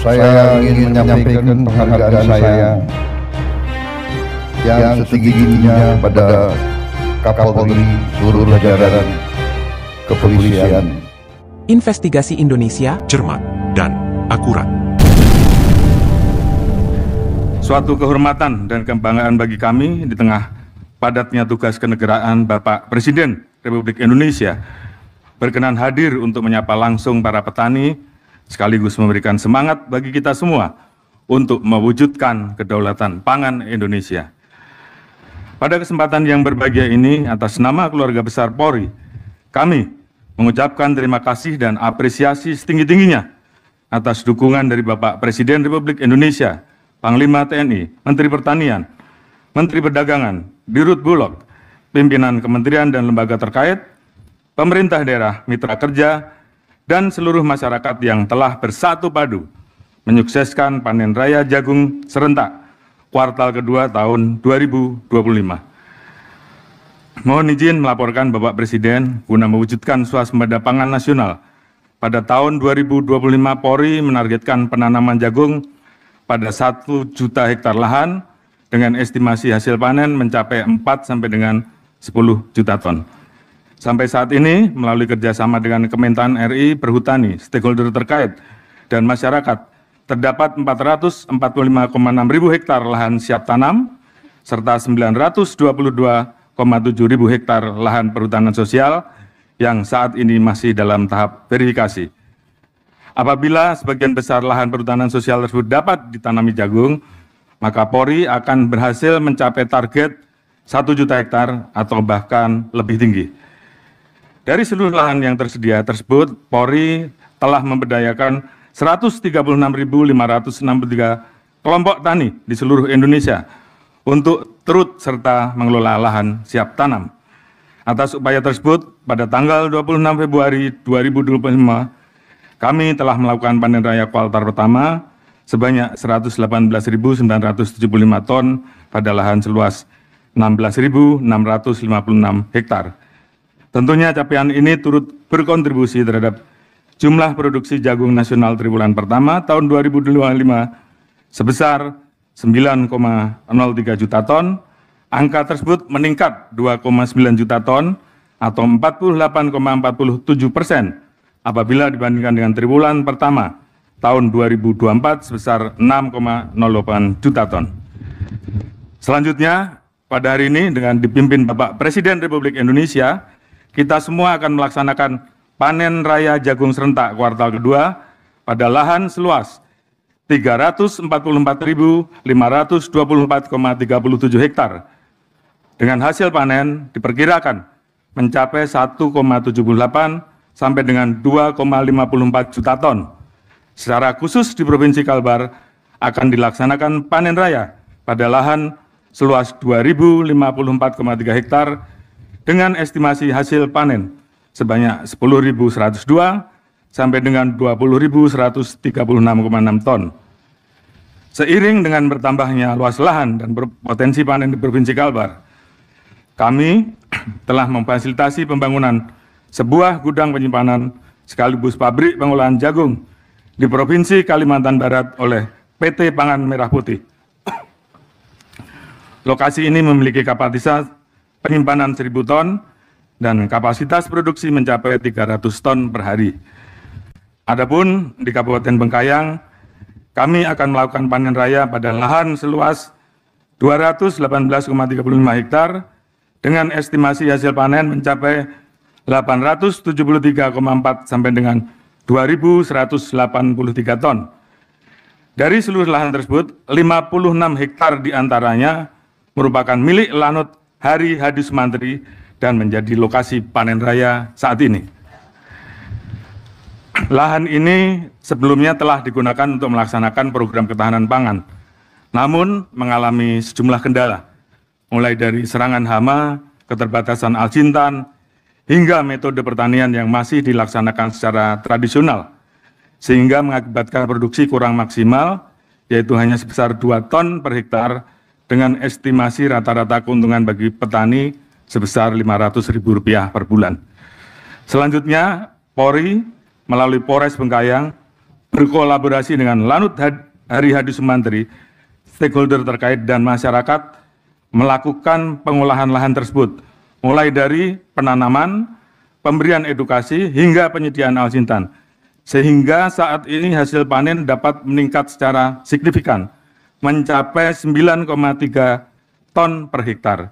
Saya ingin menyampaikan penghargaan saya yang setinggi-tingginya pada Kapolri seluruh jajaran kepolisian. Investigasi Indonesia cermat dan akurat. Suatu kehormatan dan kebanggaan bagi kami di tengah padatnya tugas kenegaraan Bapak Presiden Republik Indonesia berkenan hadir untuk menyapa langsung para petani sekaligus memberikan semangat bagi kita semua untuk mewujudkan kedaulatan pangan Indonesia. Pada kesempatan yang berbahagia ini, atas nama keluarga besar Polri, kami mengucapkan terima kasih dan apresiasi setinggi-tingginya atas dukungan dari Bapak Presiden Republik Indonesia, Panglima TNI, Menteri Pertanian, Menteri Perdagangan, Dirut Bulog, pimpinan kementerian dan lembaga terkait, pemerintah daerah, mitra kerja, dan seluruh masyarakat yang telah bersatu padu menyukseskan panen raya jagung serentak kuartal kedua tahun 2025. Mohon izin melaporkan Bapak Presiden guna mewujudkan swasembada pangan nasional. Pada tahun 2025 Polri menargetkan penanaman jagung pada 1 juta hektar lahan dengan estimasi hasil panen mencapai 4 sampai dengan 10 juta ton. Sampai saat ini melalui kerjasama dengan Kementan RI, Perhutani, stakeholder terkait, dan masyarakat, terdapat 445,6 ribu hektar lahan siap tanam, serta 922,7 ribu hektar lahan perhutanan sosial yang saat ini masih dalam tahap verifikasi. Apabila sebagian besar lahan perhutanan sosial tersebut dapat ditanami jagung, maka Polri akan berhasil mencapai target 1 juta hektar atau bahkan lebih tinggi. Dari seluruh lahan yang tersedia tersebut, Polri telah memberdayakan 136.563 kelompok tani di seluruh Indonesia untuk turut serta mengelola lahan siap tanam. Atas upaya tersebut, pada tanggal 26 Februari 2025, kami telah melakukan panen raya kuartal pertama sebanyak 118.975 ton pada lahan seluas 16.656 hektar. Tentunya capaian ini turut berkontribusi terhadap jumlah produksi jagung nasional triwulan pertama tahun 2025 sebesar 9,03 juta ton. Angka tersebut meningkat 2,9 juta ton atau 48,47% apabila dibandingkan dengan triwulan pertama tahun 2024 sebesar 6,08 juta ton. Selanjutnya, pada hari ini dengan dipimpin Bapak Presiden Republik Indonesia, kita semua akan melaksanakan panen raya jagung serentak kuartal kedua pada lahan seluas 344.524,37 hektar. Dengan hasil panen diperkirakan mencapai 1,78 sampai dengan 2,54 juta ton. Secara khusus di Provinsi Kalbar akan dilaksanakan panen raya pada lahan seluas 2.054,3 hektar dengan estimasi hasil panen sebanyak 10.102 sampai dengan 20.136,6 ton. Seiring dengan bertambahnya luas lahan dan berpotensi panen di Provinsi Kalbar, kami telah memfasilitasi pembangunan sebuah gudang penyimpanan sekaligus pabrik pengolahan jagung di Provinsi Kalimantan Barat oleh PT Pangan Merah Putih. Lokasi ini memiliki kapasitas penyimpanan 1.000 ton dan kapasitas produksi mencapai 300 ton per hari. Adapun di Kabupaten Bengkayang, kami akan melakukan panen raya pada lahan seluas 218,35 hektar dengan estimasi hasil panen mencapai 873,4 sampai dengan 2.183 ton. Dari seluruh lahan tersebut, 56 hektar diantaranya merupakan milik Lanut Hari Hadi Sumantri dan menjadi lokasi panen raya saat ini. Lahan ini sebelumnya telah digunakan untuk melaksanakan program ketahanan pangan, namun mengalami sejumlah kendala, mulai dari serangan hama, keterbatasan alsintan, hingga metode pertanian yang masih dilaksanakan secara tradisional, sehingga mengakibatkan produksi kurang maksimal, yaitu hanya sebesar 2 ton per hektar, dengan estimasi rata-rata keuntungan bagi petani sebesar Rp500.000 per bulan. Selanjutnya, Polri melalui Polres Bengkayang berkolaborasi dengan Lanut Hari Hadi Sumantri, stakeholder terkait dan masyarakat melakukan pengolahan lahan tersebut, mulai dari penanaman, pemberian edukasi, hingga penyediaan alsintan. Sehingga saat ini hasil panen dapat meningkat secara signifikan, mencapai 9,3 ton per hektar.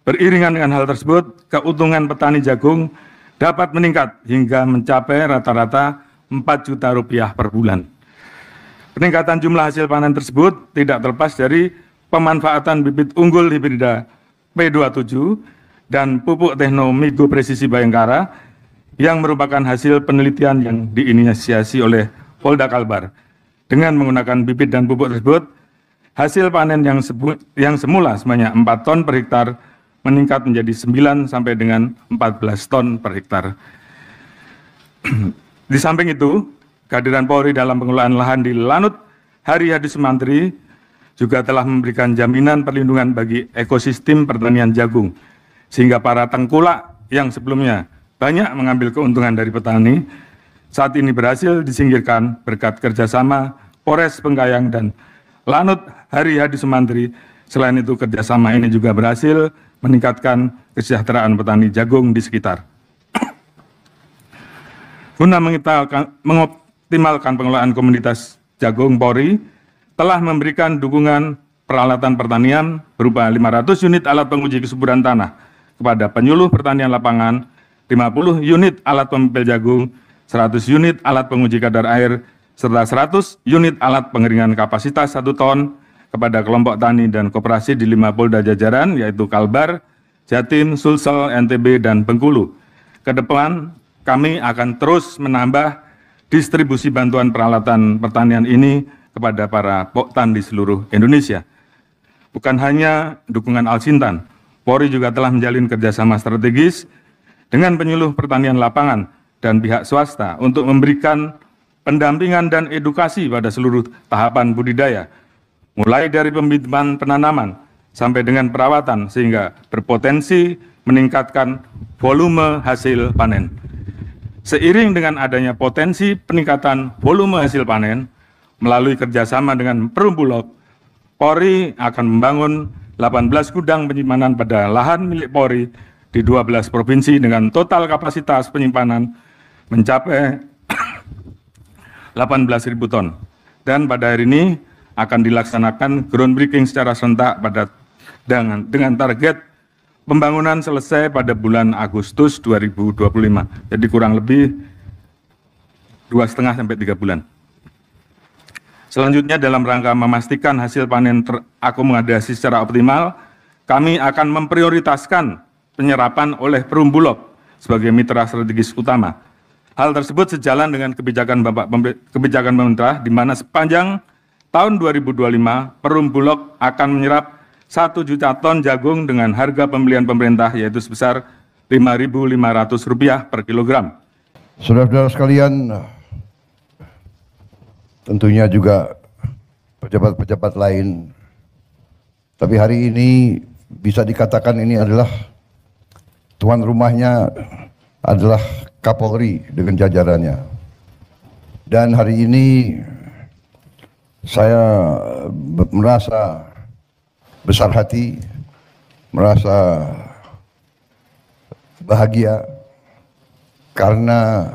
Beriringan dengan hal tersebut, keuntungan petani jagung dapat meningkat hingga mencapai rata-rata 4 juta rupiah per bulan. Peningkatan jumlah hasil panen tersebut tidak terlepas dari pemanfaatan bibit unggul hibrida P27 dan pupuk tekno Migo Presisi Bayangkara yang merupakan hasil penelitian yang diinisiasi oleh Polda Kalbar. Dengan menggunakan bibit dan pupuk tersebut, hasil panen yang semula sebanyak 4 ton per hektar meningkat menjadi 9 sampai dengan 14 ton per hektar. Di samping itu, kehadiran Polri dalam pengelolaan lahan di Lanut Hari Hadi Sumantri juga telah memberikan jaminan perlindungan bagi ekosistem pertanian jagung, sehingga para tengkulak yang sebelumnya banyak mengambil keuntungan dari petani, saat ini berhasil disingkirkan berkat kerjasama Polres Bengkayang dan Lanut Hari Hadi Sumantri. Selain itu, kerjasama ini juga berhasil meningkatkan kesejahteraan petani jagung di sekitar. Guna mengoptimalkan pengelolaan komoditas jagung, Polri telah memberikan dukungan peralatan pertanian berupa 500 unit alat penguji kesuburan tanah kepada penyuluh pertanian lapangan, 50 unit alat pemipil jagung, 100 unit alat penguji kadar air, serta 100 unit alat pengeringan kapasitas 1 ton kepada kelompok tani dan koperasi di 5 Polda jajaran, yaitu Kalbar, Jatim, Sulsel, NTB, dan Bengkulu. Ke depan, kami akan terus menambah distribusi bantuan peralatan pertanian ini kepada para poktan di seluruh Indonesia. Bukan hanya dukungan alsintan, Polri juga telah menjalin kerjasama strategis dengan penyuluh pertanian lapangan dan pihak swasta untuk memberikan pendampingan dan edukasi pada seluruh tahapan budidaya, mulai dari pembibitan penanaman sampai dengan perawatan, sehingga berpotensi meningkatkan volume hasil panen. Seiring dengan adanya potensi peningkatan volume hasil panen, melalui kerjasama dengan Perum Bulog, Polri akan membangun 18 gudang penyimpanan pada lahan milik Polri di 12 provinsi dengan total kapasitas penyimpanan mencapai 18.000 ton. Dan pada hari ini akan dilaksanakan groundbreaking secara serentak dengan target pembangunan selesai pada bulan Agustus 2025. Jadi kurang lebih 2,5 sampai 3 bulan. Selanjutnya, dalam rangka memastikan hasil panen terakomodasi secara optimal, kami akan memprioritaskan penyerapan oleh Perum Bulog sebagai mitra strategis utama. Hal tersebut sejalan dengan kebijakan pemerintah, di mana sepanjang tahun 2025 Perum Bulog akan menyerap 1 juta ton jagung dengan harga pembelian pemerintah yaitu sebesar Rp5.500 per kilogram. Saudara-saudara sekalian, tentunya juga pejabat-pejabat lain, tapi hari ini bisa dikatakan ini adalah tuan rumahnya adalah Kapolri dengan jajarannya. Dan hari ini saya merasa besar hati, merasa bahagia karena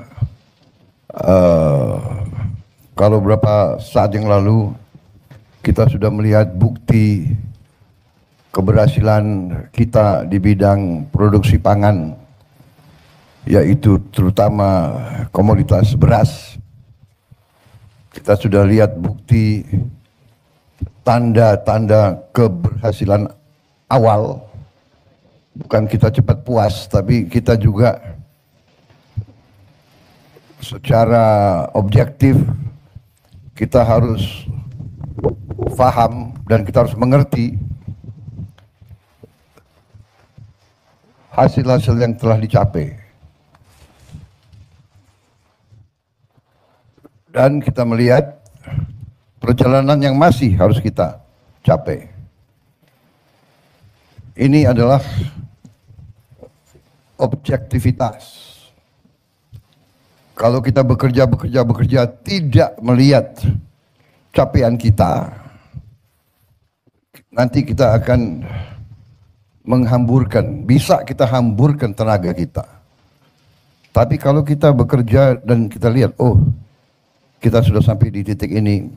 kalau beberapa saat yang lalu kita sudah melihat bukti keberhasilan kita di bidang produksi pangan, yaitu terutama komoditas beras. Kita sudah lihat bukti tanda-tanda keberhasilan awal. Bukan kita cepat puas, tapi kita juga secara objektif kita harus paham dan kita harus mengerti hasil-hasil yang telah dicapai. Dan kita melihat perjalanan yang masih harus kita capai. Ini adalah objektivitas. Kalau kita bekerja tidak melihat capaian kita, nanti kita akan bisa kita hamburkan tenaga kita. Tapi kalau kita bekerja dan kita lihat, oh kita sudah sampai di titik ini,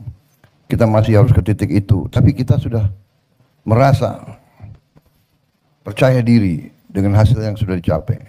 kita masih harus ke titik itu, tapi kita sudah merasa percaya diri dengan hasil yang sudah dicapai,